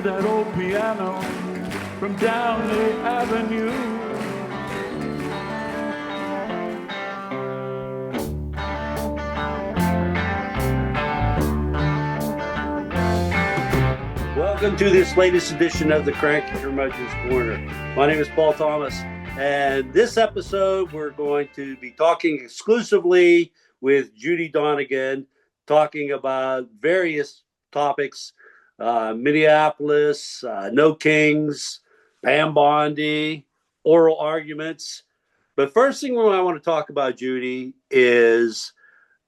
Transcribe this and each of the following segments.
that old piano from down the avenue. Welcome to this latest edition of the Cranky Curmudgeon's Corner. My name is Paul Thomas, and this episode we're going to be talking exclusively with Judy Donegan, talking about various topics, Minneapolis, No Kings, Pam Bondi, oral arguments. But first thing I want to talk about, Judy, is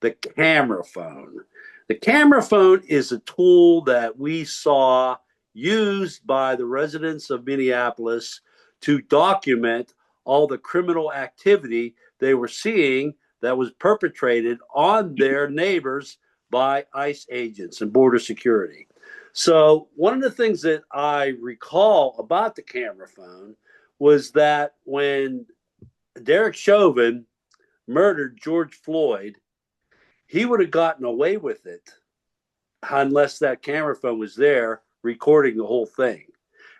the camera phone. The camera phone is a tool that we saw used by the residents of Minneapolis to document all the criminal activity they were seeing that was perpetrated on their neighbors by ICE agents and border security. So one of the things that I recall about the camera phone was that when Derek Chauvin murdered George Floyd, he would have gotten away with it unless that camera phone was there recording the whole thing.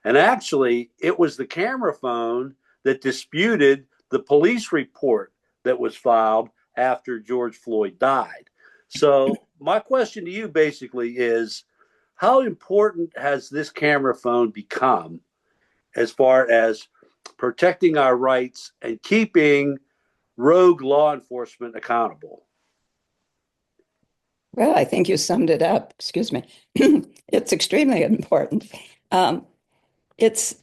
And actually, it was the camera phone that disputed the police report that was filed after George Floyd died. So my question to you basically is, how important has this camera phone become as far as protecting our rights and keeping rogue law enforcement accountable? Well, I think you summed it up. Excuse me. It's extremely important. It's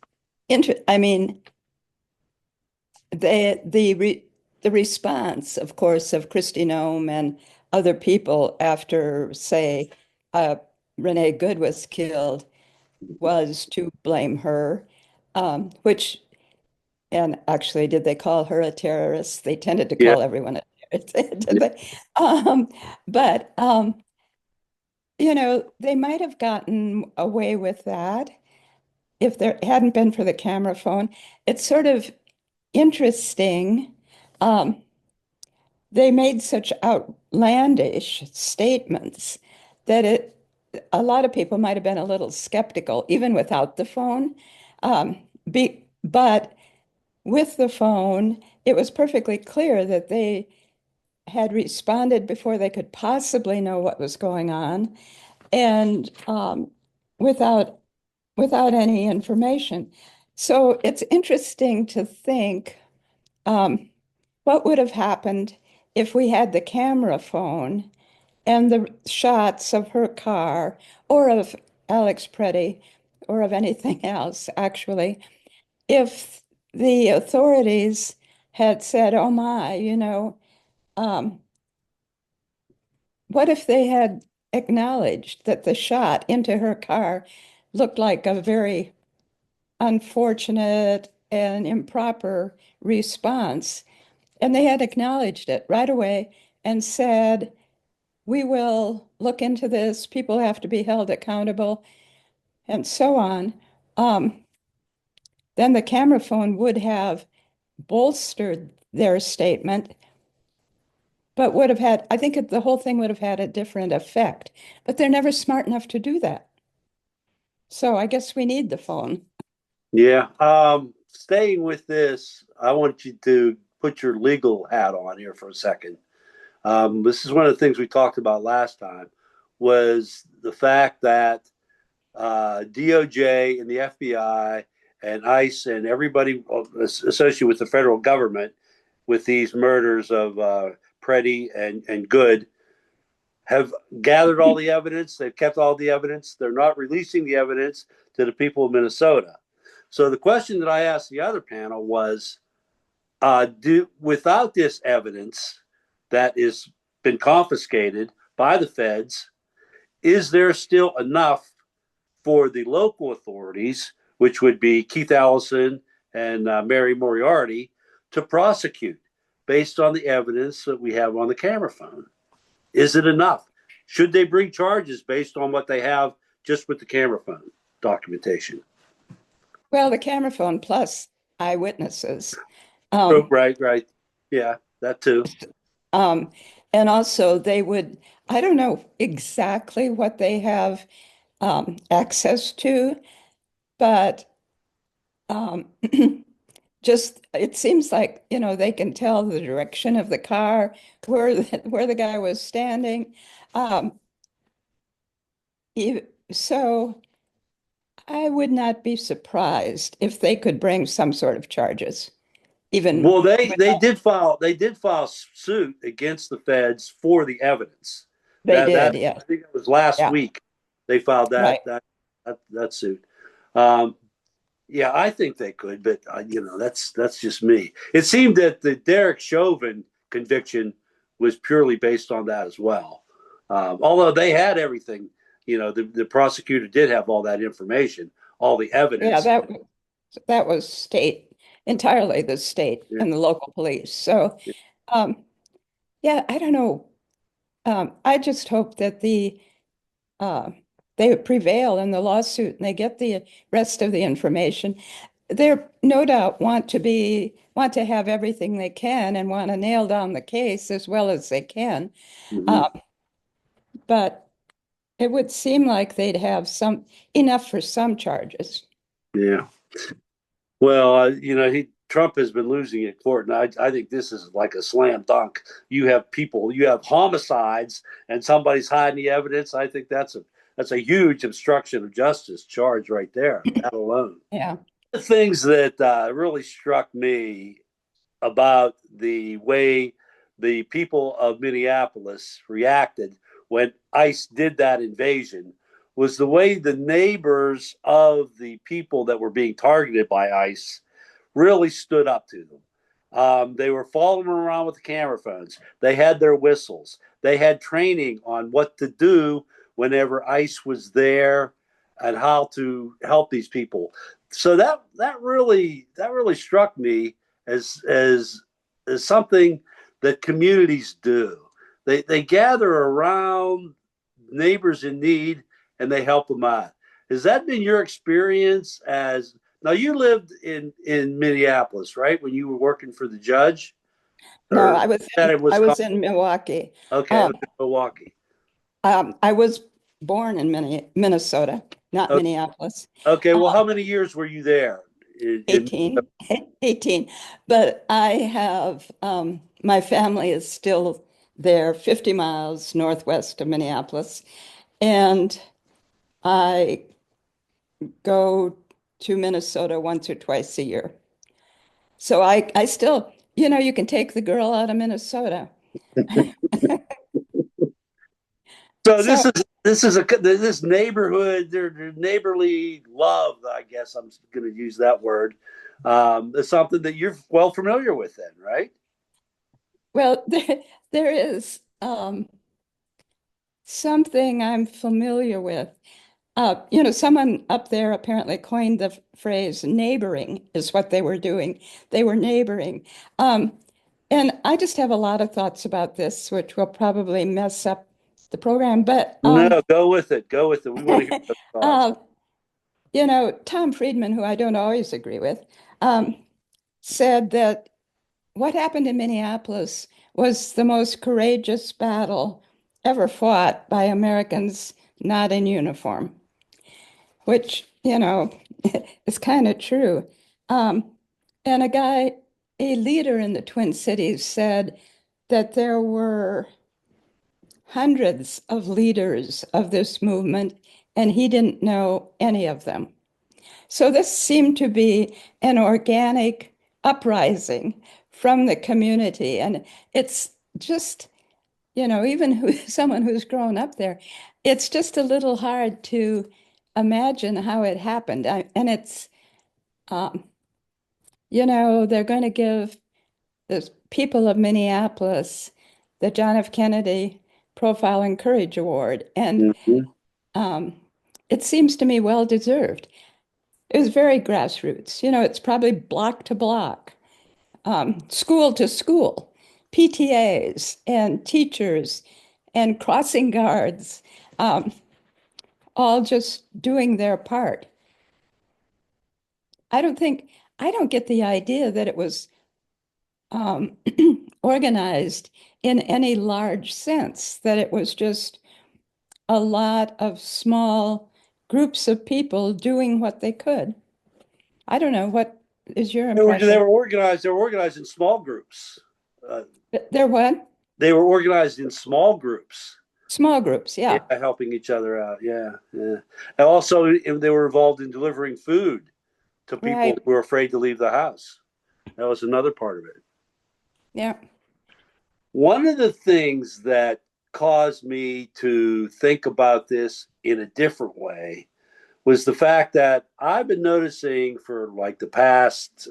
I mean, the response, of course, of Kristi Noem and other people after, say, Renee Good was killed, was to blame her, which, and actually, did they call her a terrorist? They tended to Yeah. call everyone a terrorist, did they? But they might have gotten away with that if there hadn't been for the camera phone. It's sort of interesting. They made such outlandish statements that a lot of people might have been a little skeptical, even without the phone. But with the phone, it was perfectly clear that they had responded before they could possibly know what was going on, and without any information. So it's interesting to think what would have happened if we had the camera phone and the shots of her car or of Alex Preddy or of anything else, actually, if the authorities had said, oh my, what if they had acknowledged that the shot into her car looked like a very unfortunate and improper response? And they had acknowledged it right away and said, we will look into this. People have to be held accountable, and so on. Then the camera phone would have bolstered their statement, but would have had, I think the whole thing would have had a different effect. But they're never smart enough to do that. So I guess we need the phone. Yeah. Staying with this, I want you to put your legal hat on here for a second. This is one of the things we talked about last time, was the fact that DOJ and the FBI and ICE and everybody associated with the federal government with these murders of Preddy and Good have gathered all the evidence. They've kept all the evidence. They're not releasing the evidence to the people of Minnesota. So the question that I asked the other panel was, without this evidence that has been confiscated by the feds, is there still enough for the local authorities, which would be Keith Allison and Mary Moriarty, to prosecute based on the evidence that we have on the camera phone? Is it enough? Should they bring charges based on what they have just with the camera phone documentation? Well, the camera phone plus eyewitnesses. Right. Yeah, that too. And also they would, I don't know exactly what they have access to, but um, just it seems like, they can tell the direction of the car, where the guy was standing. Um, so I would not be surprised if they could bring some sort of charges, even Well, they with, they did file suit against the feds for the evidence. they That did, yeah, I think it was last yeah, week they filed right. that suit. Um, yeah, I think they could, but that's just me. It seemed that the Derek Chauvin conviction was purely based on that as well. Although they had everything, the prosecutor did have all that information, all the Yeah, evidence. that was state, entirely the state Yeah. and the local police. So, um, yeah, I don't know. I just hope that uh, they prevail in the lawsuit and they get the rest of the information. They no doubt want to have everything they can and want to nail down the case as well as they can. Mhm. Uh, but it would seem like they'd have some enough for some charges. Yeah. Well, Trump has been losing in court, and I think this is like a slam dunk. You have homicides, and somebody's hiding the evidence. I think that's a huge obstruction of justice charge right there. That alone. Yeah. The things that really struck me about the way the people of Minneapolis reacted when ICE did that invasion was the way the neighbors of the people that were being targeted by ICE really stood up to them. They were following them around with the camera phones. They had their whistles. They had training on what to do whenever ICE was there and how to help these people. So that really struck me as something that communities do. They gather around neighbors in need and they help them out. Has that been your experience as now you lived in Minneapolis, right? When you were working for the judge? No, Or that in I was Wisconsin? in Milwaukee. Okay, it Um, was in Milwaukee. I was born in Minnesota, not Okay, Minneapolis. okay, Uh, well, how many years were you there? 18, 18. But I have my family is still there, 50 miles northwest of Minneapolis, and I go to Minnesota once or twice a year. So I still, you can take the girl out of Minnesota. So So this neighborhood, their neighborly love, I guess I'm going to use that word, is something that you're well familiar with, then, right? well, there is something I'm familiar with. Someone up there apparently coined the phrase neighboring is what they were doing. They were neighboring. Um, and I just have a lot of thoughts about this, which will probably mess up the program. But No, go with it. Go with it. We want to hear those thoughts. uh, Tom Friedman, who I don't always agree with, um, said that what happened in Minneapolis was the most courageous battle ever fought by Americans not in uniform, which, is kind of true. Um, and a leader in the Twin Cities said that there were hundreds of leaders of this movement, and he didn't know any of them. So this seemed to be an organic uprising from the community. And it's just, even someone who's grown up there, it's just a little hard to imagine how it happened. And it's, um, they're going to give the people of Minneapolis the John F. Kennedy Profile and Courage Award. And Mhm. um, it seems to me well deserved. It was very grassroots. It's probably block to block, school to school, PTAs and teachers and crossing guards, um, all just doing their part. I don't think, I don't get the idea that it was um, organized in any large sense, that it was just a lot of small groups of people doing what they could. I don't know. What is your They impression? were organized. They were organized in small groups. Uh, They're what? they were organized in small groups. Small groups, Yeah, yeah. helping each other out. Yeah, yeah. And also, they were involved in delivering food to people Right. who were afraid to leave the house. That was another part of it. Yeah. One of the things that caused me to think about this in a different way was the fact that I've been noticing for like the past,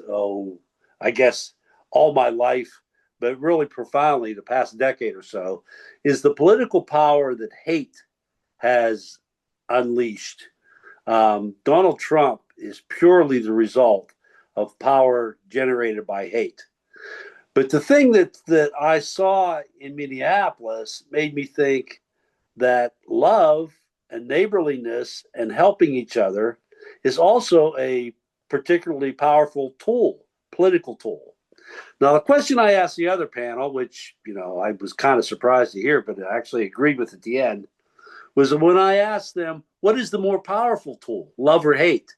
I guess all my life, but really profoundly the past decade or so, is the political power that hate has unleashed. Donald Trump is purely the result of power generated by hate. But the thing that I saw in Minneapolis made me think that love and neighborliness and helping each other is also a particularly powerful tool, political tool. Now, the question I asked the other panel, which I was kind of surprised to hear, but I actually agreed with at the end, was when I asked them, "What is the more powerful tool, love or hate?"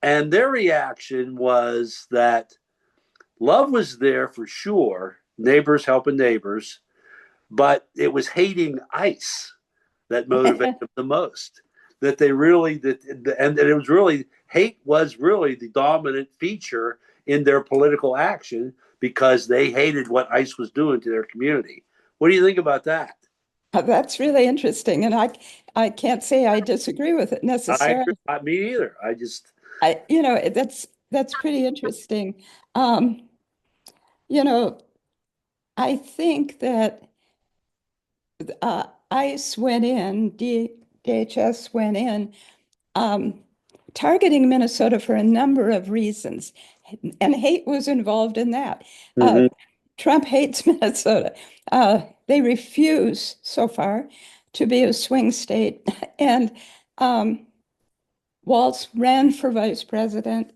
And their reaction was that love was there for sure, neighbors helping neighbors, but it was hating ICE that motivated them the most. That they really and that it was really hate was really the dominant feature in their political action because they hated what ICE was doing to their community. What do you think about that? That's really interesting. And I can't say I disagree with it I agree. necessarily. Me either. I just That's pretty interesting. Um, you know, I think that ICE went in, DHS went in, um, targeting Minnesota for a number of reasons, and hate was involved in that. Uh, mm-hmm. Trump hates Minnesota. They refuse so far to be a swing state, and Walz ran for vice president.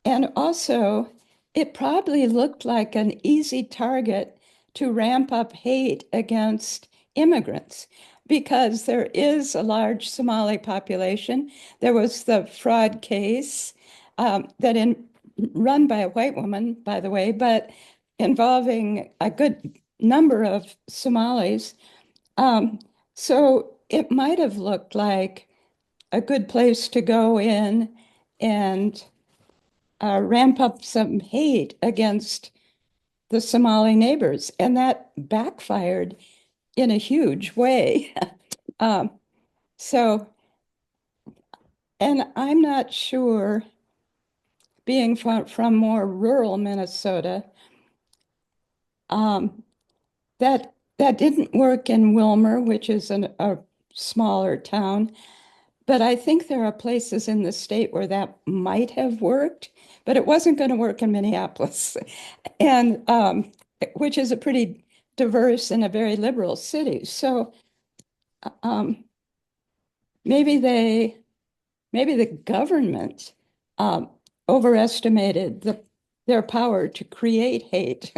And also, it probably looked like an easy target to ramp up hate against immigrants because there is a large Somali population. There was the fraud case run by a white woman, by the way, but involving a good number of Somalis. Um, so it might have looked like a good place to go in and ramp up some hate against the Somali neighbors, and that backfired in a huge way. um, so, and I'm not sure, being from more rural Minnesota, um, that didn't work in Wilmer, which is a smaller town. But I think there are places in the state where that might have worked, but it wasn't going to work in Minneapolis, and which is a pretty diverse and a very liberal city. So um, maybe maybe the government um, overestimated their power to create hate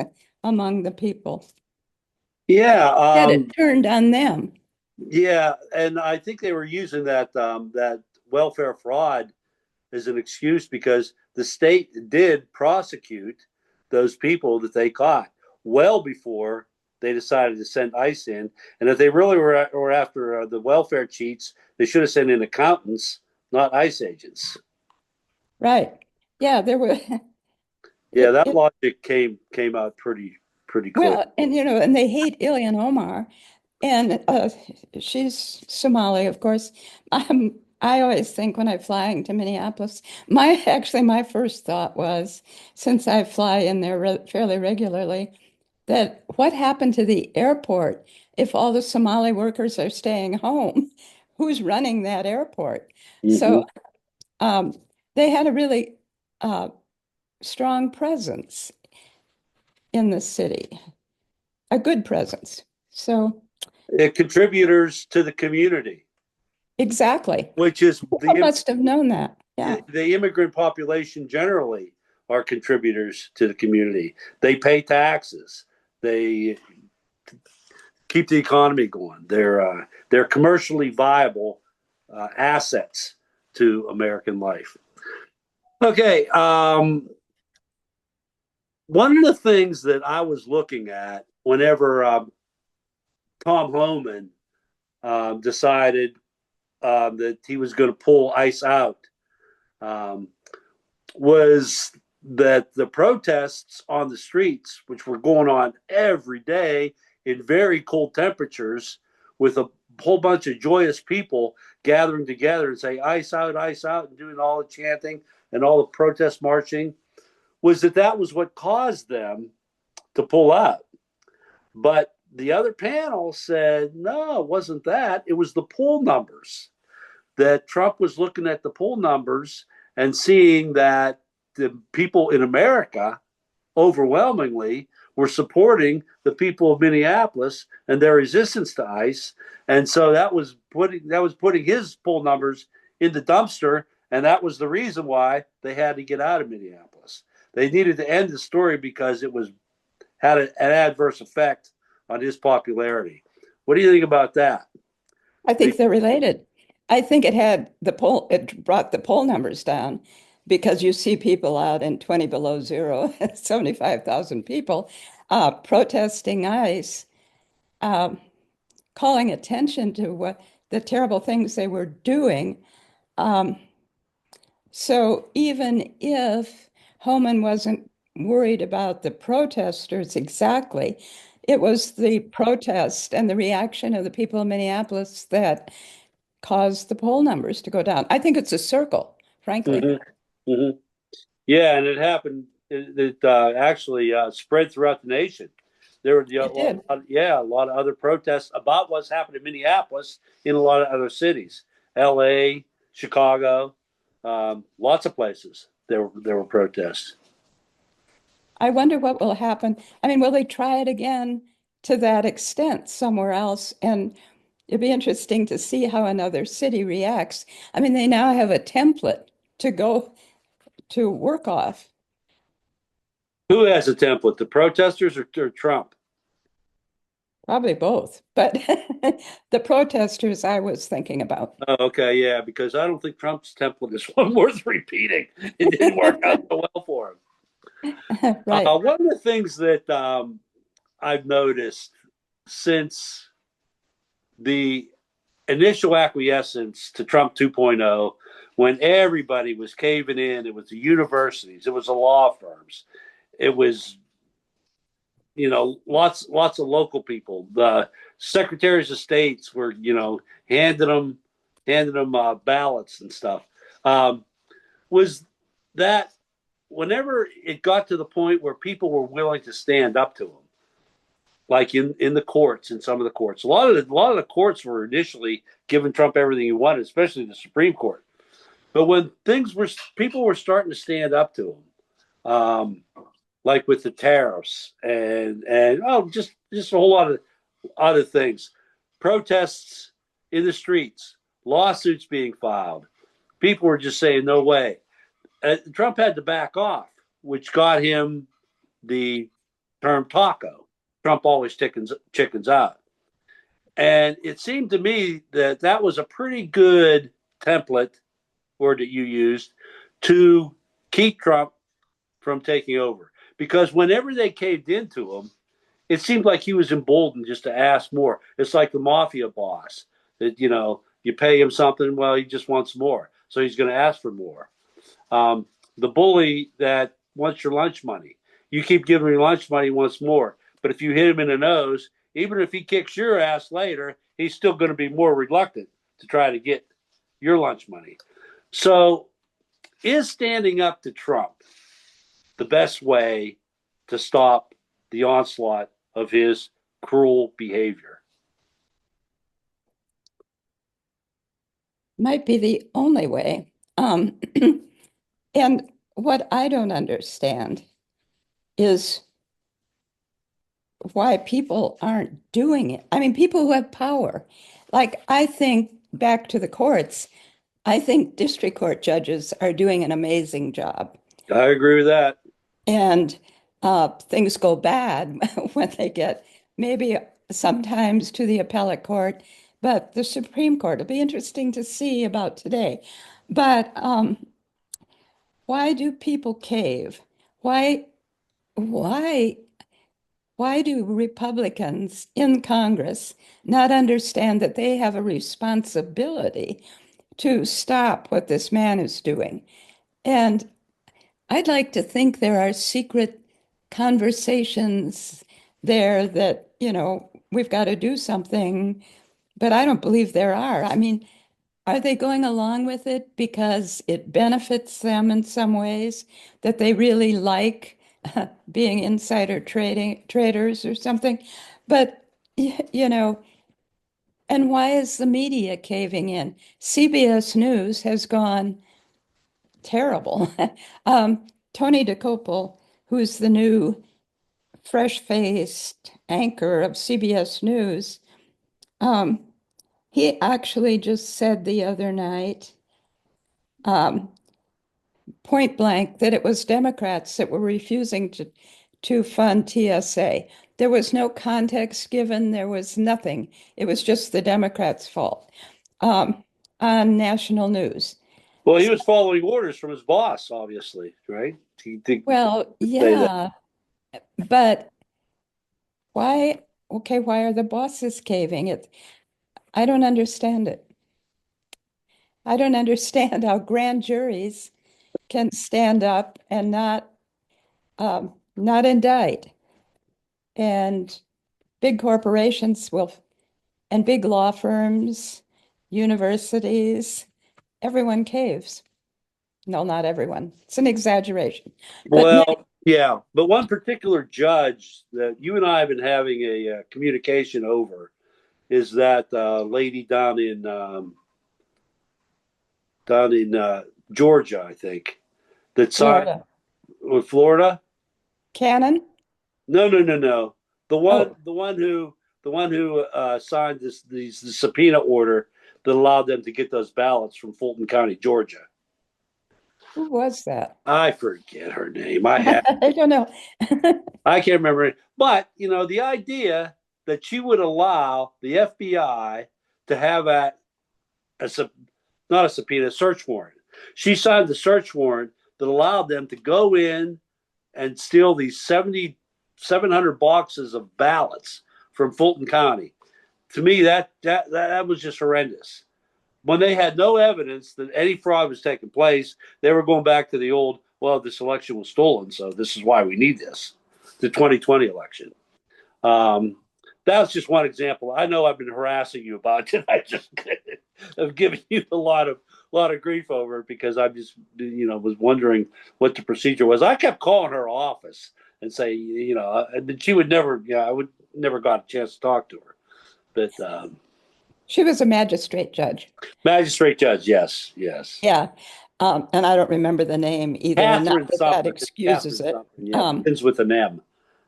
among the people. Yeah, That it turned on them. yeah, and I think they were using that welfare fraud as an excuse because the state did prosecute those people that they caught well before they decided to send ICE in. And if they really were after the welfare cheats, they should have sent in accountants, not ICE agents. Right. Yeah, there were Yeah, that it logic came out pretty clear. well, and they hate Ilhan Omar, and she's Somali, of course. I always think when I'm flying to Minneapolis, my first thought was, since I fly in there fairly regularly, that what happened to the airport if all the Somali workers are staying home? Who's running that airport? Mm-hmm. So um, they had a really uh, strong presence in the city, a good presence. So Contributors to the community, exactly. which is I must have known that. Yeah. the immigrant population generally are contributors to the community. They pay taxes. They keep the economy going. They're commercially viable assets to American life. Okay, one of the things that I was looking at whenever Tom Homan decided that he was going to pull ICE out um, was that the protests on the streets, which were going on every day in very cold temperatures, with a whole bunch of joyous people gathering together and say ice out, and doing all the chanting and all the protest marching, was that was what caused them to pull out. But the other panel said, no, it wasn't that. It was the poll numbers. That Trump was looking at the poll numbers and seeing that the people in America overwhelmingly were supporting the people of Minneapolis and their resistance to ICE. And so that was putting his poll numbers in the dumpster. And that was the reason why they had to get out of Minneapolis. They needed to end the story because it had an adverse effect on his popularity. What do you think about that? I think they're related. I think it brought the poll numbers down because you see people out in 20 below zero, 75,000 people protesting ICE, calling attention to what the terrible things they were doing. So even if Homan wasn't worried about the protesters exactly, it was the protest and the reaction of the people of Minneapolis that caused the poll numbers to go down. I think it's a circle, frankly. Mm-hmm. Mm-hmm. Yeah, and it happened. It actually spread throughout the nation. There were It did. a lot of other protests about what's happened in Minneapolis in a lot of other cities, L.A., Chicago, lots of places. There were protests. I wonder what will happen. I mean, will they try it again to that extent somewhere else? And it'd be interesting to see how another city reacts. I mean, they now have a template to go to work off. Who has a template? The protesters or Trump? Probably both, but the protesters I was thinking about. Oh, okay, yeah, because I don't think Trump's template is one worth repeating. It didn't work out so well for him. Right. One of the things that I've noticed since the initial acquiescence to Trump 2.0, when everybody was caving in, it was the universities, it was the law firms, it was lots of local people. The secretaries of states were handing them ballots and stuff. Was that whenever it got to the point where people were willing to stand up to him, like in the courts, in some of the courts. A lot of the courts were initially giving Trump everything he wanted, especially the Supreme Court. But when people were starting to stand up to him, like with the tariffs and just a whole lot of other things, protests in the streets, lawsuits being filed, people were just saying no way. Trump had to back off, which got him the term taco. Trump always chickens out. And it seemed to me that was a pretty good template word that you used to keep Trump from taking over. Because whenever they caved into him, it seemed like he was emboldened just to ask more. It's like the mafia boss that, you pay him something, well, he just wants more. So he's going to ask for more. The bully that wants your lunch money. You keep giving him lunch money, he wants more. But if you hit him in the nose, even if he kicks your ass later, he's still going to be more reluctant to try to get your lunch money. So is standing up to Trump the best way to stop the onslaught of his cruel behavior? Might be the only way. And what I don't understand is why people aren't doing it. I mean, people who have power. Like, I think back to the courts, I think district court judges are doing an amazing job. I agree with that. And things go bad when they get maybe sometimes to the appellate court, but the Supreme Court, it'll be interesting to see about today. But why do people cave? Why, why, why do Republicans in Congress not understand that they have a responsibility to stop what this man is doing? And I'd like to think there are secret conversations there that, we've got to do something, but I don't believe there are. I mean, are they going along with it because it benefits them in some ways, that they really like being insider traders or something? But, and why is the media caving in? CBS News has gone terrible. Tony DeCopel, who's the new fresh-faced anchor of CBS News, he actually just said the other night, point blank, that it was Democrats that were refusing to fund TSA. There was no context given. There was nothing. It was just the Democrats' fault on national news. Well, he was following orders from his boss, obviously, right? Well, yeah, but why? Okay, why are the bosses caving it? I don't understand it. I don't understand how grand juries can stand up and not indict, and big corporations will, and big law firms, universities, everyone caves. No, not everyone. It's an exaggeration. But Well, yeah, but one particular judge that you and I have been having a communication over is that lady down in Georgia, I think, that signed Florida. with Florida. Cannon? No, no, no, no. The one, Oh, the one who signed the subpoena order that allowed them to get those ballots from Fulton County, Georgia. who was that? I forget her name. I don't know. I can't remember it. But the idea that she would allow the FBI to have not a subpoena, a search warrant. She signed the search warrant that allowed them to go in and steal these 700 boxes of ballots from Fulton County. To me, that was just horrendous. When they had no evidence that any fraud was taking place, they were going back to the old, well, this election was stolen, so this is why we need this, the 2020 election. That was just one example. I know I've been harassing you about it. I just have given you a lot of grief over it because I just was wondering what the procedure was. I kept calling her office and say, and she would never, I would never got a chance to talk to her. But She was a magistrate judge. magistrate judge, yes, yes. Yeah. And I don't remember the name either. And not Catherine that that something. excuses Catherine it. something. Yeah, begins with an M.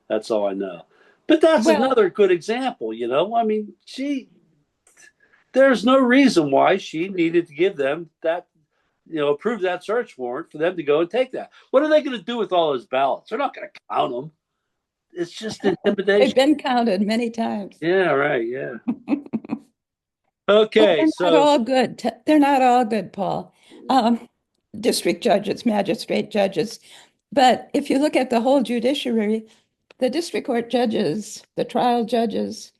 That's all I know. But that's Well, another good example. I mean, there's no reason why she needed to give them that, approve that search warrant for them to go and take that. What are they going to do with all those ballots? They're not going to count them. It's just they've intimidation. been counted many times. Yeah, right. Yeah. But Okay, they're not so all good. They're not all good, Paul. District judges, magistrate judges. But if you look at the whole judiciary, the district court judges, the trial judges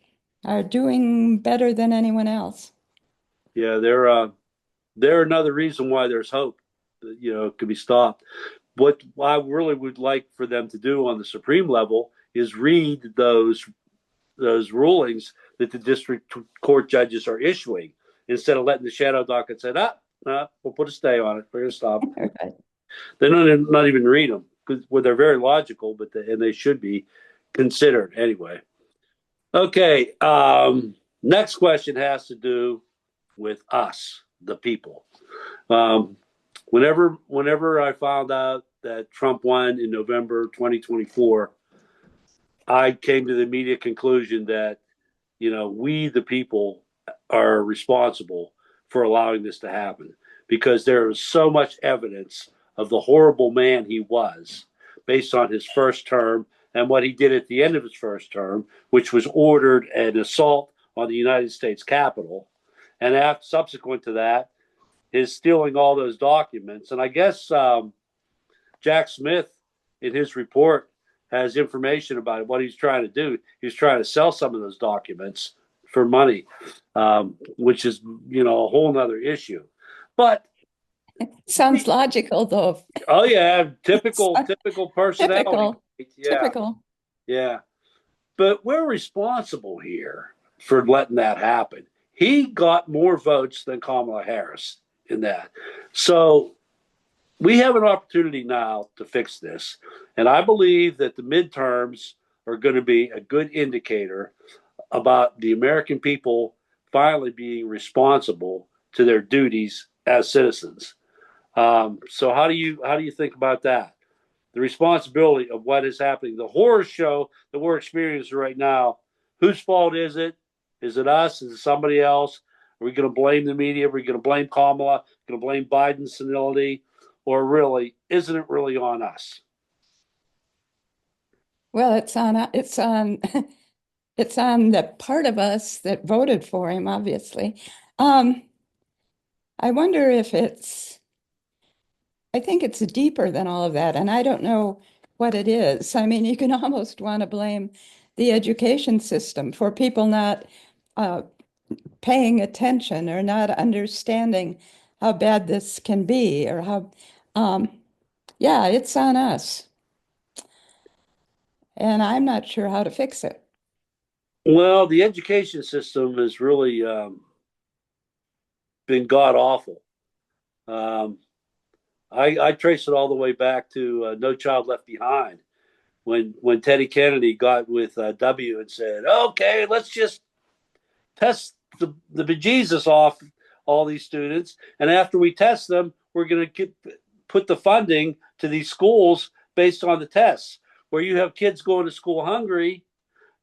are doing better than anyone else. yeah, they're another reason why there's hope. That, it could be stopped. What I really would like for them to do on the Supreme level is read those rulings that the district court judges are issuing instead of letting the shadow docket say, we'll put a stay on it. We're going to stop. Okay. They're not even read them because they're very logical, and they should be considered anyway. Okay. Next question has to do with us, the people. Whenever I found out that Trump won in November 2024, I came to the immediate conclusion that, we, the people, are responsible for allowing this to happen because there is so much evidence of the horrible man he was based on his first term and what he did at the end of his first term, which was ordered an assault on the United States Capitol. And after, subsequent to that, is stealing all those documents. And I guess Jack Smith, in his report, has information about what he's trying to do. He's trying to sell some of those documents for money, which is, a whole nother issue. But Sounds logical, though. oh yeah, typical personality. Typical. Yeah, Typical. yeah. But we're responsible here for letting that happen. He got more votes than Kamala Harris in that. So we have an opportunity now to fix this. And I believe that the midterms are going to be a good indicator about the American people finally being responsible to their duties as citizens. So how do you think about that? The responsibility of what is happening, the horror show that we're experiencing right now. Whose fault is it? Is it us? Is it somebody else? Are we going to blame the media? Are we going to blame Kamala? Going to blame Biden's senility? Or really, isn't it really on us? Well, it's on it's on the part of us that voted for him, obviously. I wonder if I think it's deeper than all of that, and I don't know what it is. I mean, you can almost want to blame the education system for people not paying attention or not understanding how bad this can be, or how, yeah, it's on us. And I'm not sure how to fix it. Well, the education system has really been god awful. I trace it all the way back to No Child Left Behind, when Teddy Kennedy got with W and said, "Okay, let's just test the bejesus off all these students, and after we test them, we're going to put the funding to these schools based on the tests. Where you have kids going to school hungry,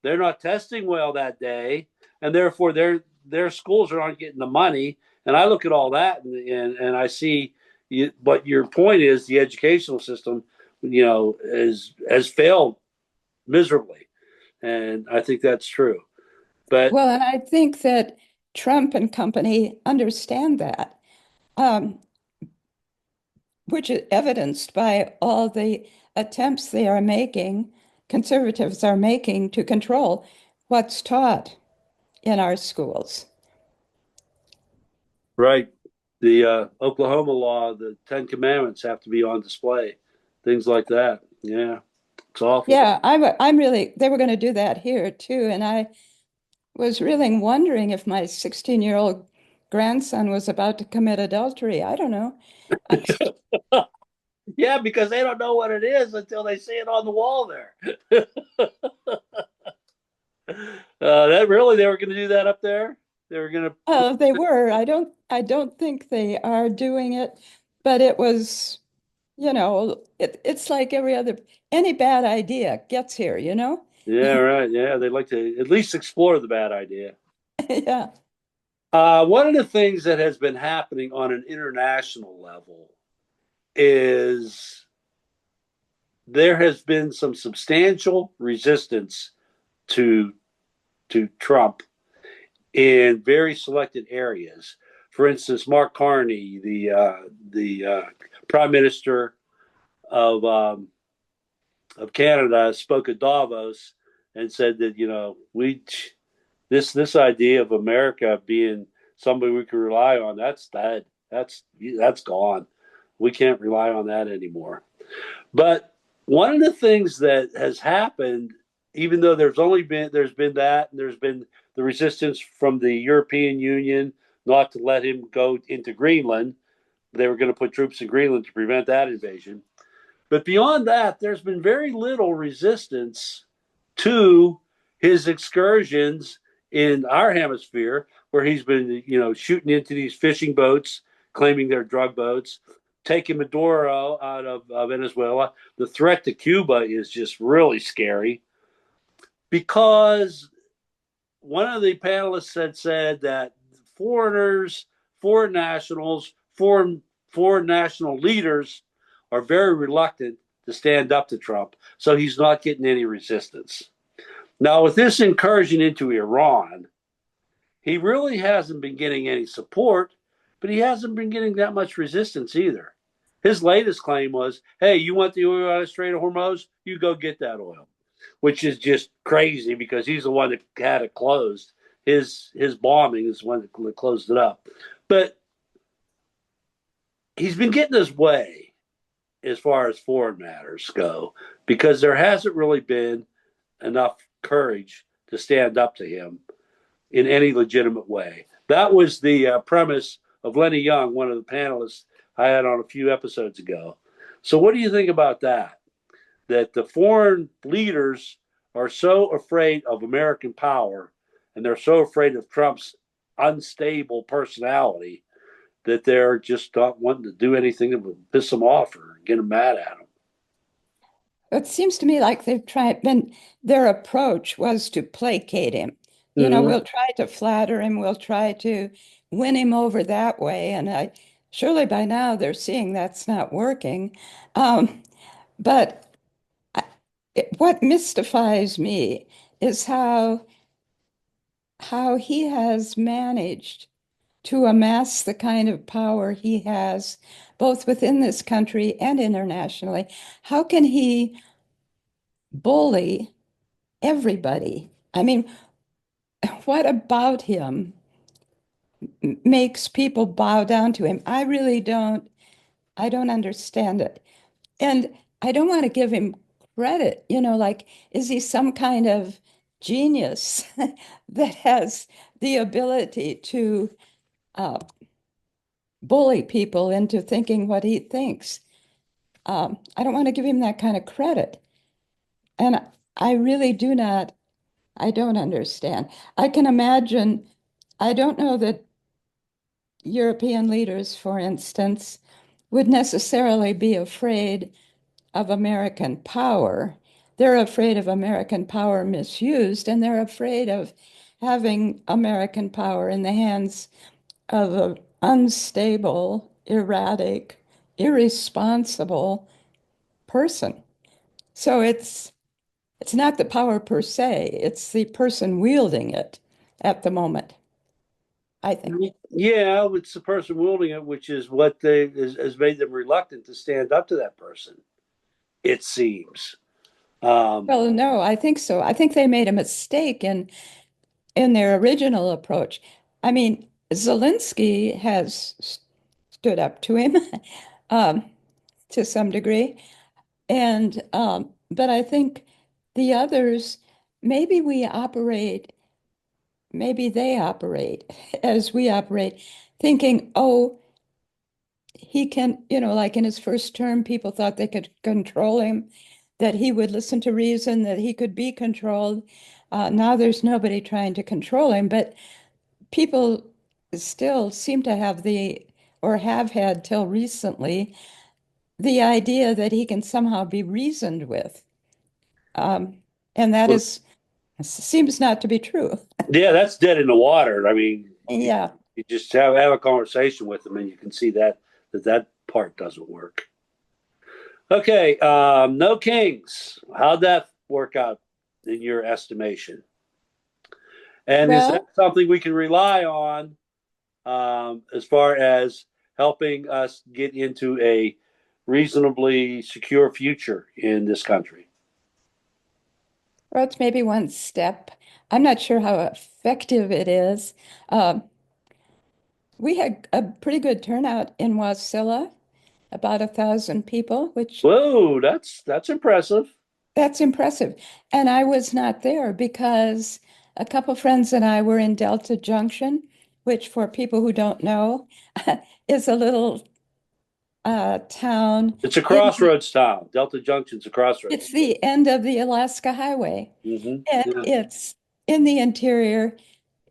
they're not testing well that day, and therefore their schools aren't getting the money." And I look at all that, and I see what your point is. The educational system, has failed miserably, and I think that's true. But Well, and I think that Trump and company understand that, which is evidenced by all the attempts conservatives are making to control what's taught in our schools. right, the Oklahoma law, the Ten Commandments have to be on display, things like that. Yeah, it's awful. Yeah, they were going to do that here too. And I was really wondering if my 16-year-old grandson was about to commit adultery. I don't know. Yeah, because they don't know what it is until they see it on the wall there. That really, they were going to do that up there. They were going to. Oh, they were. I don't think they are doing it, but it was, it's like any bad idea gets here, Yeah, right. Yeah, they'd like to at least explore the bad idea. Yeah. One of the things that has been happening on an international level is there has been some substantial resistance to Trump in very selected areas. For instance, Mark Carney, the Prime Minister of Canada, spoke at Davos and said that this idea of America being somebody we can rely on, that's dead. That's gone. We can't rely on that anymore. But one of the things that has happened, even though there's been that, and there's been the resistance from the European Union not to let him go into Greenland. They were going to put troops in Greenland to prevent that invasion. But beyond that, there's been very little resistance to his excursions in our hemisphere, where he's been, shooting into these fishing boats, claiming they're drug boats, taking Maduro out of Venezuela. The threat to Cuba is just really scary, because one of the panelists had said that foreigners, foreign nationals, foreign national leaders are very reluctant to stand up to Trump, so he's not getting any resistance. Now, with this incursion into Iran, he really hasn't been getting any support, but he hasn't been getting that much resistance either. His latest claim was, "Hey, you want the oil out of Strait of Hormuz? You go get that oil," which is just crazy because he's the one that had it closed. His bombing is the one that closed it up. But he's been getting his way as far as foreign matters go because there hasn't really been enough courage to stand up to him in any legitimate way. That was the premise of Lenny Young, one of the panelists I had on a few episodes ago. So, what do you think about that? That the foreign leaders are so afraid of American power and they're so afraid of Trump's unstable personality that they're just not wanting to do anything that would piss them off or get them mad at him. It seems to me like their approach was to placate him. Mm-hmm. We'll try to flatter him, we'll try to win him over that way. And surely by now they're seeing that's not working. Um, but what mystifies me is how he has managed to amass the kind of power he has, both within this country and internationally. How can he bully everybody? I mean, what about him makes people bow down to him? I don't understand it. And I don't want to give him credit, like, is he some kind of genius that has the ability to uh, bully people into thinking what he thinks? I don't want to give him that kind of credit. And I really I don't understand. I can imagine, I don't know that European leaders, for instance, would necessarily be afraid of American power. They're afraid of American power misused, and they're afraid of having American power in the hands of an unstable, erratic, irresponsible person. So it's not the power per se, it's the person wielding it at the moment, I think. Yeah, it's the person wielding it, which is what has made them reluctant to stand up to that person. It seems. Um, Well, no, I think so. I think they made a mistake in their original approach. I mean, Zelensky has stood up to him um, to some degree, and but I think the others, maybe we operate, maybe they operate as we operate, thinking, oh, he can, like in his first term, people thought they could control him, that he would listen to reason, that he could be controlled. Now there's nobody trying to control him, but people still seem to have or have had till recently, the idea that he can somehow be reasoned with. Um, and that well, seems not to be true. yeah, that's dead in the water. I mean, Yeah. you just have a conversation with them, and you can see that part doesn't work. Okay, no kings. How'd that work out in your estimation? And is that Well, something we can rely on as far as helping us get into a reasonably secure future in this country? or it's maybe one step. I'm not sure how effective it is. Um, we had a pretty good turnout in Wasilla, about 1,000 people, which Whoa, that's impressive. that's impressive. And I was not there because a couple friends and I were in Delta Junction, which for people who don't know, is a little town It's a in crossroads town. Delta Junction's a crossroads. it's the end of the Alaska Highway. Mm-hmm. And Yeah. it's in the interior.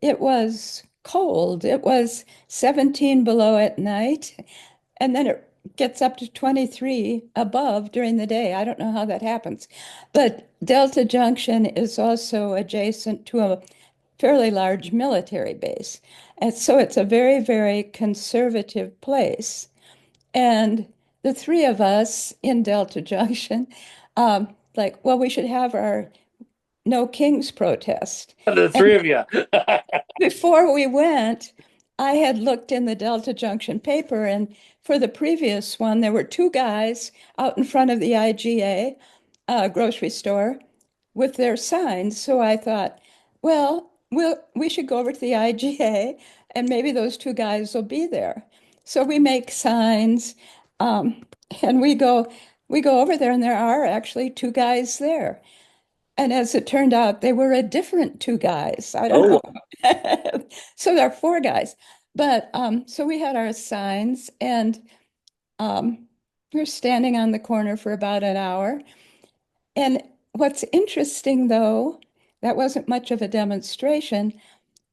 It was cold. It was 17 below at night. And then it gets up to 23 above during the day. I don't know how that happens. But Delta Junction is also adjacent to a fairly large military base. And so it's a very, very conservative place. And the three of us in Delta Junction, like, well, we should have No Kings protest. The And three of you. before we went, I had looked in the Delta Junction paper, and for the previous one, there were two guys out in front of the IGA grocery store with their signs. So I thought, well, we should go over to the IGA, and maybe those two guys will be there. So we make signs, um, and we go over there, and there are actually two guys there. And as it turned out, they were a different two guys. I don't Oh, know. So there are four guys. But so we had our signs, and we are standing on the corner for about an hour. And what's interesting, though, that wasn't much of a demonstration,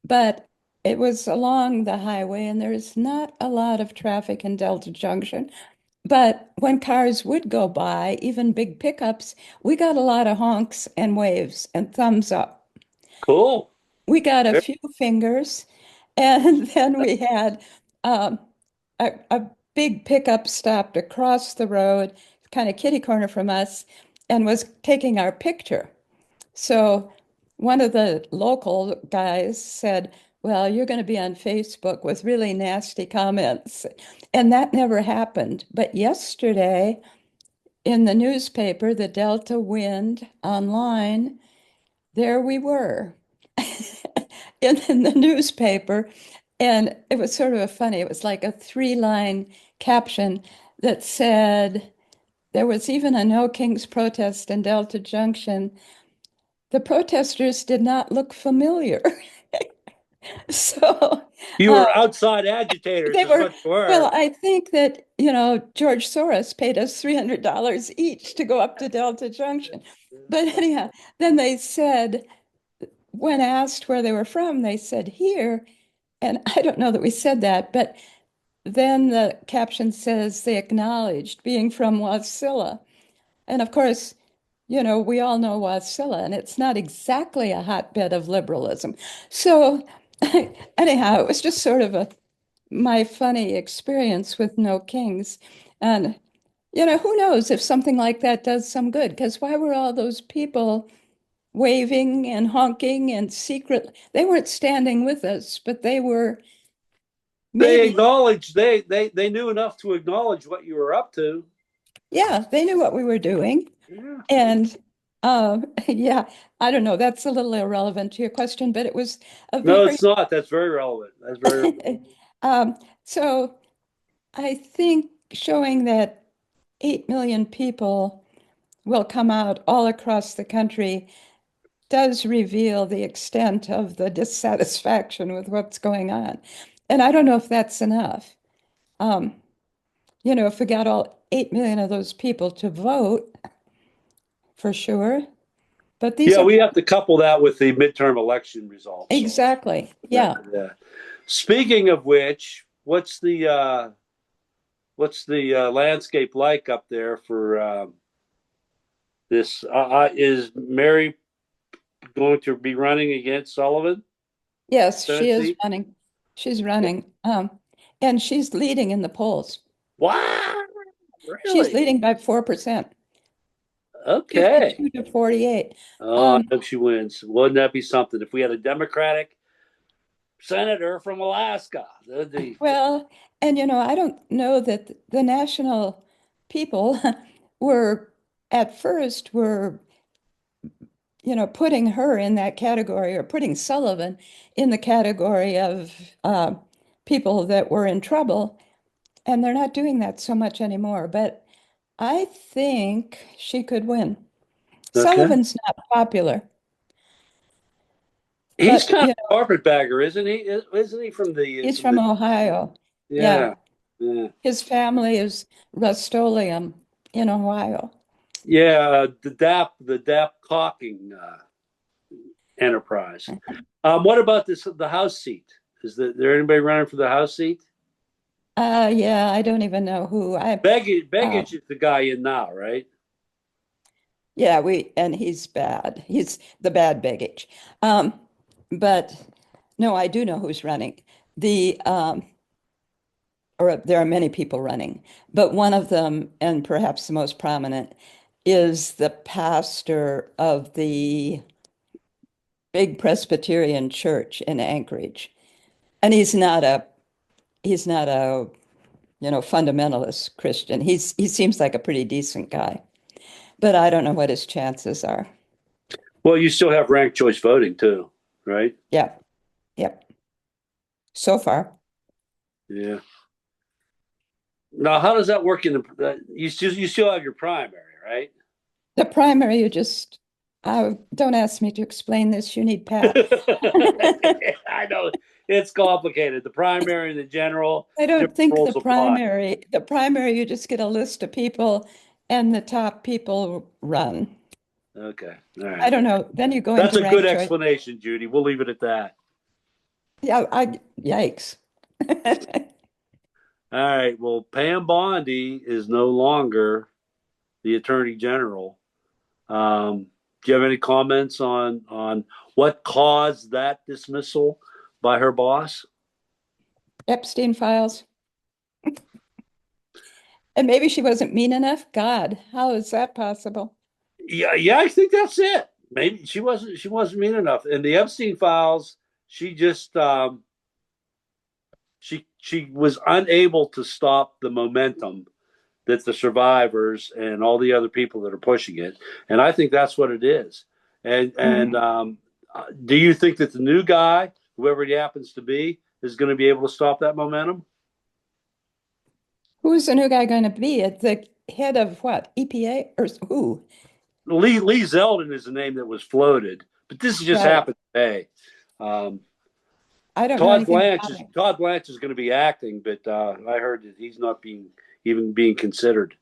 but it was along the highway, and there's not a lot of traffic in Delta Junction. But when cars would go by, even big pickups, we got a lot of honks and waves and thumbs up. cool. We got a few fingers, and then we had um, a big pickup stopped across the road, kind of kitty corner from us, and was taking our picture. So one of the local guys said, well, you're going to be on Facebook with really nasty comments. And that never happened. But yesterday in the newspaper, the Delta Wind online, there we were in the newspaper. And it was sort of funny. It was like a three-line caption that said, there was even a No Kings protest in Delta Junction. The protesters did not look familiar. So You uh, were outside agitators, they is were, what you were. well, I think that, George Soros paid us $300 each to go up to Delta Junction. But anyhow, then they said, when asked where they were from, they said here. And I don't know that we said that, but then the caption says they acknowledged being from Wasilla. And of course, we all know Wasilla, and it's not exactly a hotbed of liberalism. So anyhow, it was just sort of my funny experience with No Kings. And, who knows if something like that does some good? Because why were all those people waving and honking and secret? They weren't standing with us, but they were They maybe, acknowledged they knew enough to acknowledge what you were up to. yeah, they knew what we were doing. Yeah. And yeah, I don't know. That's a little irrelevant to your question, but it was a No, very, it's not. That's very relevant. That's very so I think showing that 8 million people will come out all across the country does reveal the extent of the dissatisfaction with what's going on. And I don't know if that's enough. Um, if we got all 8 million of those people to vote, for sure. But these yeah. are We have to couple that with the midterm election results. So exactly, that, yeah. speaking of which, what's the landscape like up there for this? Is Mary going to be running against Sullivan, Yes, she Senate is seat? running. She's running. And she's leading in the polls. Wow, She's really? leading by 4%, Okay. 52 to 48. Oh, I Um, hope she wins. Wouldn't that be something if we had a Democratic senator from Alaska? well, and I don't know that the national people were at first were, putting her in that category or putting Sullivan in the category of people that were in trouble. And they're not doing that so much anymore. But I think she could win. Okay. Sullivan's not popular, He's but kind of a carpetbagger, isn't he? Isn't he he's from from the Ohio. Yeah, yeah. Yeah. his family is Rust-Oleum in Ohio. Yeah, the DAP caulking enterprise. What about the House seat? There anybody running for the House seat? Yeah, I don't even know who. Uh, Begich is the guy in now, right? yeah, and he's bad. He's the bad baggage. Um, but no, I do know who's running. The or there are many people running, but one of them, and perhaps the most prominent, is the pastor of the big Presbyterian church in Anchorage. And he's not a fundamentalist Christian. He seems like a pretty decent guy, but I don't know what his chances are. Well, you still have ranked choice voting too, right? Yeah, yep. So far. Yeah. Now, how does that work in the? You still have your primary, right? The primary, don't ask me to explain this. You need Pat. I know it's complicated. The primary and the general, I don't different think rules apply. the primary, you just get a list of people and the top people run. Okay, all I right. don't know. Then you go That's into a good ranked choice. explanation, Judy. We'll leave it at that. Yeah, yikes. All right. Well, Pam Bondi is no longer the Attorney General. Do you have any comments on what caused that dismissal by her boss? Epstein files. And maybe she wasn't mean enough. God, how is that possible? Yeah, I think that's it. Maybe she wasn't mean enough. In the Epstein files, she just she was unable to stop the momentum that the survivors and all the other people that are pushing it, and I think that's what it is. And do you think that the new guy, whoever he happens to be, is going to be able to stop that momentum? Who's the new guy going to be? At the head of what? EPA or who? Lee Zeldin is the name that was floated, but this just Right. happened today. Um, I don't know Todd anything Blanche about is it. Todd Blanche is going to be acting, but I heard that he's not being considered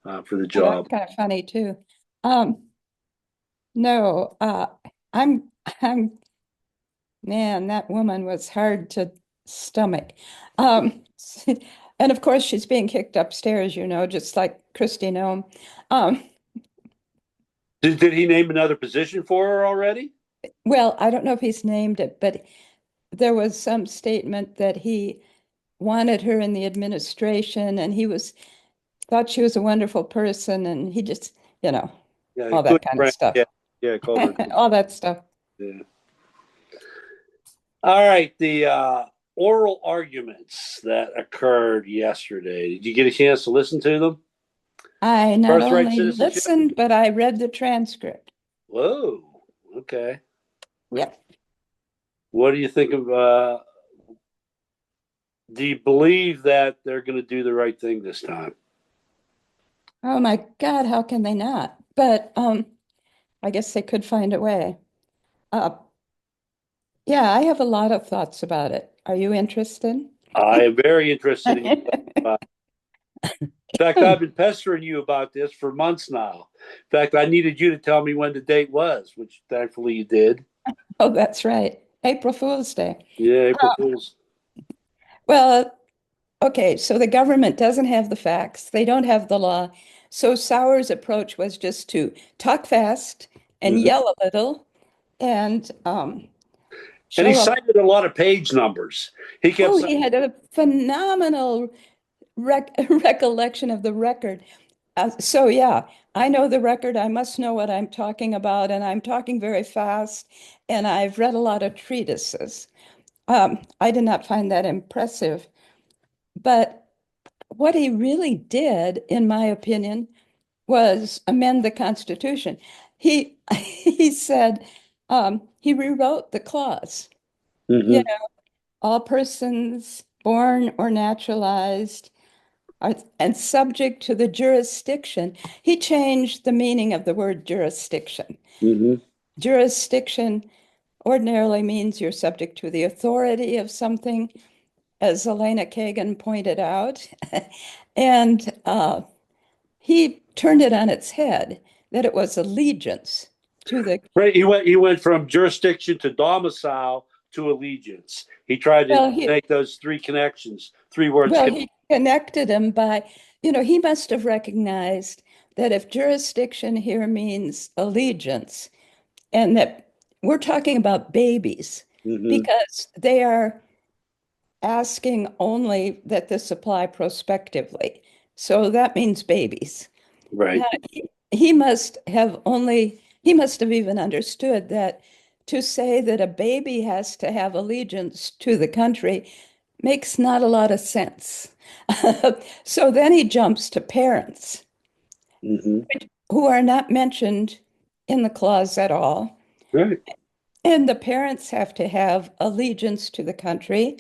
for the Oh, that's job. kind of funny too. Um, no, I'm I'm man, that woman was hard to stomach. Um, and of course she's being kicked upstairs, just like Christy Nome. Um, Did he name another position for her already? well, I don't know if he's named it, but there was some statement that he wanted her in the administration and thought she was a wonderful person and he just, Yeah, all good that kind of friend. stuff. Yeah, called her. Good. All that stuff. Yeah. All right, the oral arguments that occurred yesterday. Did you get a chance to listen to them? I not Birthright only citizenship. listened, but I read the transcript. Whoa. Okay. Yep. What do you think of? Do you believe that they're going to do the right thing this time? Oh my God, how can they not? But I guess they could find a way. Uh, yeah, I have a lot of thoughts about it. Are you interested? I am very interested in. In fact, I've been pestering you about this for months now. In fact, I needed you to tell me when the date was, which thankfully you did. Oh, that's right. April Fool's Day. Yeah, April Fools. Well, okay, so the government doesn't have the facts. They don't have the law. So Sauer's approach was just to talk fast and Mhm. yell a little and And he show up. cited a lot of page numbers. He kept Oh, saying, he had a phenomenal recollection of the record. So yeah, I know the record. I must know what I'm talking about, and I'm talking very fast. And I've read a lot of treatises. I did not find that impressive, but what he really did, in my opinion, was amend the Constitution. He he said he rewrote the clause. You mm-hmm, know, all persons born or naturalized are and subject to the jurisdiction. He changed the meaning of the word jurisdiction. mm-hmm, Jurisdiction ordinarily means you're subject to the authority of something, as Elena Kagan pointed out. And he turned it on its head, that it was allegiance to the, right. He went from jurisdiction to domicile to allegiance. He tried to well, he, make those three connections, three words. well, he connected them by, he must have recognized that if jurisdiction here means allegiance, and that we're talking about babies, Mm-hmm, because they are asking only that this apply prospectively. So that means babies. right. Now, he must have even understood that to say that a baby has to have allegiance to the country makes not a lot of sense. So then he jumps to parents Hmm. who are not mentioned in the clause at all. Right. And the parents have to have allegiance to the country,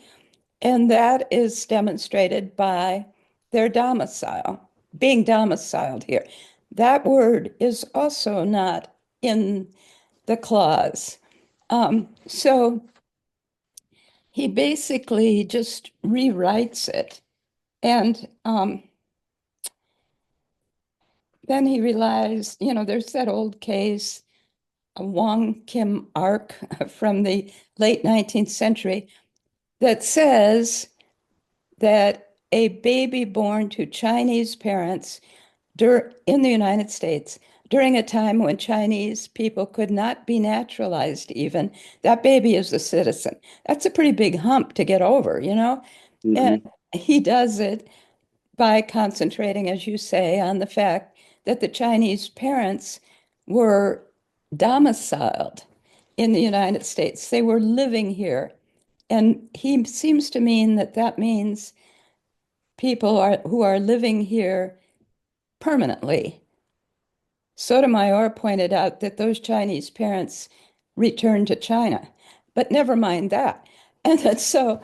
and that is demonstrated by their domicile, being domiciled here. That word is also not in the clause. So he basically just rewrites it. And then he relies, there's that old case, Wong Kim Ark from the late 19th century, that says that a baby born to Chinese parents in the United States during a time when Chinese people could not be naturalized even, that baby is a citizen. That's a pretty big hump to get over, And Hmm. he does it by concentrating, as you say, on the fact that the Chinese parents were domiciled in the United States. They were living here. And he seems to mean that that means who are living here permanently. Sotomayor pointed out that those Chinese parents returned to China, but never mind that. And that so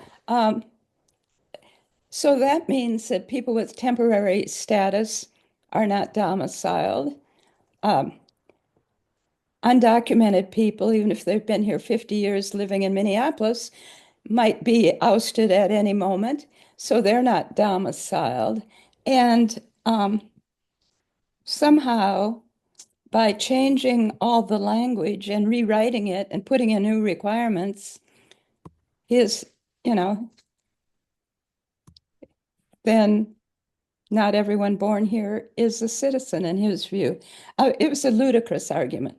that means that people with temporary status are not domiciled. Um, Undocumented people, even if they've been here 50 years living in Minneapolis, might be ousted at any moment, so they're not domiciled. And somehow, by changing all the language and rewriting it and putting in new requirements, his, you know, then not everyone born here is a citizen in his view. It was a ludicrous argument.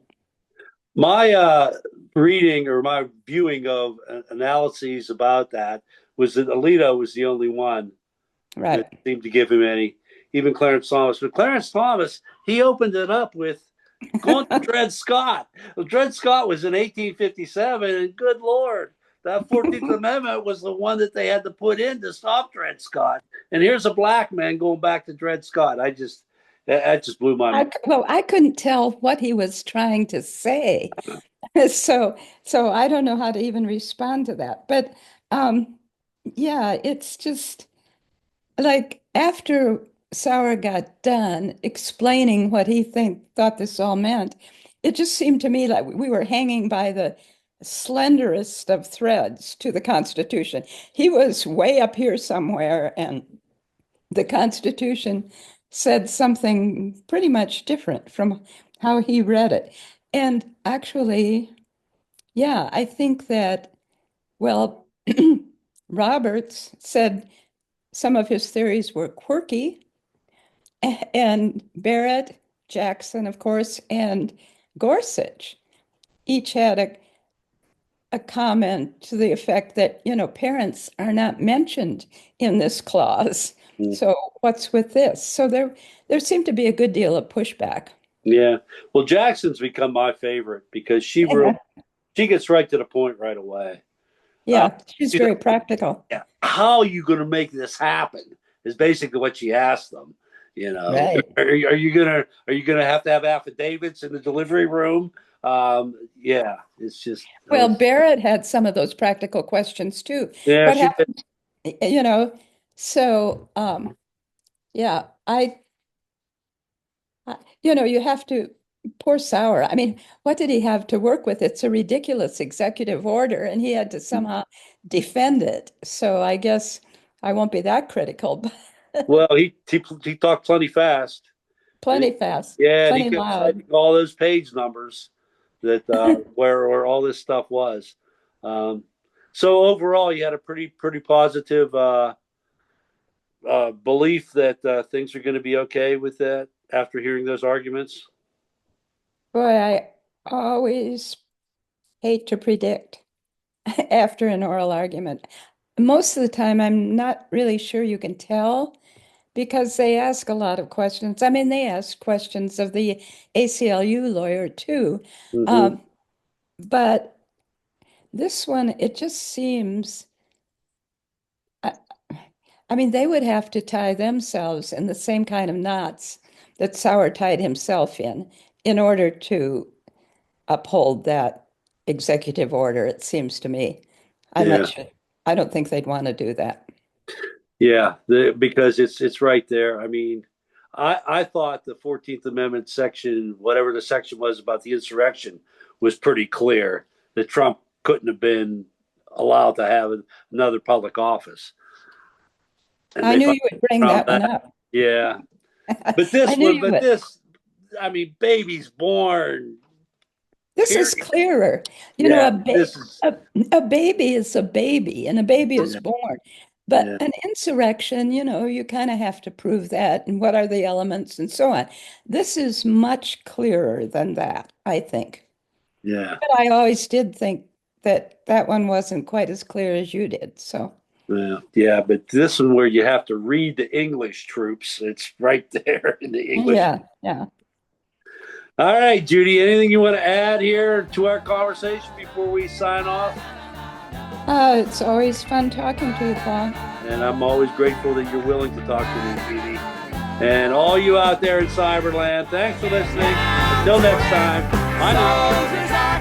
My reading or my viewing of analyses about that was that Alito was the only one that Right. seemed to give him any, even Clarence Thomas. But Clarence Thomas, he opened it up with going to Dred Scott. Well, Dred Scott was in 1857, and good Lord, that 14th Amendment was the one that they had to put in to stop Dred Scott. And here's a black man going back to Dred Scott. That just blew my mind. Well, I couldn't tell what he was trying to say. So, so I don't know how to even respond to that. But yeah, it's just like after Sauer got done explaining what he thought this all meant, it just seemed to me like we were hanging by the slenderest of threads to the Constitution. He was way up here somewhere, and the Constitution said something pretty much different from how he read it. And actually, yeah, I think that, well, Roberts said some of his theories were quirky, and Barrett, Jackson, of course, and Gorsuch each had a comment to the effect that, parents are not mentioned in this clause. So what's with this? So there seemed to be a good deal of pushback. Yeah. Well, Jackson's become my favorite because Yeah, she gets right to the point right away. Uh, yeah, she's she's very practical. like, how are you going to make this happen? Is basically what she asked them. Right. Are you gonna have to have affidavits in the delivery room? Yeah, it's just Well, Barrett had some of those practical questions too. yeah, What she did. happened, you know, so yeah, you have to, poor Sauer. I mean, what did he have to work with? It's a ridiculous executive order, and he had to somehow defend it. So I guess I won't be that critical, but Well, he talked plenty fast, and plenty fast, yeah, and he plenty kept loud. citing all those page numbers that where all this stuff was. Um, so overall, you had a pretty positive belief that things are going to be okay with that after hearing those arguments. Boy, I always hate to predict after an oral argument. Most of the time, I'm not really sure you can tell because they ask a lot of questions. I mean, they ask questions of the ACLU lawyer too. Mm-hmm. Um, but This one, it just seems, I mean, they would have to tie themselves in the same kind of knots that Sauer tied himself in order to uphold that executive order, it seems to me. I'm Yeah. not sure. I don't think they'd want to do that. Yeah, because it's right there. I mean, I thought the 14th Amendment section, whatever the section was about the insurrection, was pretty clear that Trump couldn't have been allowed to have another public office. And I they knew finally you would bring found that one up. Yeah. But I this knew one, you but would. this, I mean, baby's born. This is Period. clearer. You know, Yeah, this is, a baby is a baby, and a baby is yeah, born. yeah, But an insurrection, you know, you kind of have to prove that, and what are the elements, and so on. This is much clearer than that, I think. yeah. But I always did think that that one wasn't quite as clear as you did. So, Yeah, yeah, but this one where you have to read the English troops, it's right there in the English. yeah, yeah. All right, Judy, anything you want to add here to our conversation before we sign off? It's always fun talking to you, Paul. And I'm always grateful that you're willing to talk to me, Judy. And all you out there in Cyberland, thanks for listening. Until next time, I know.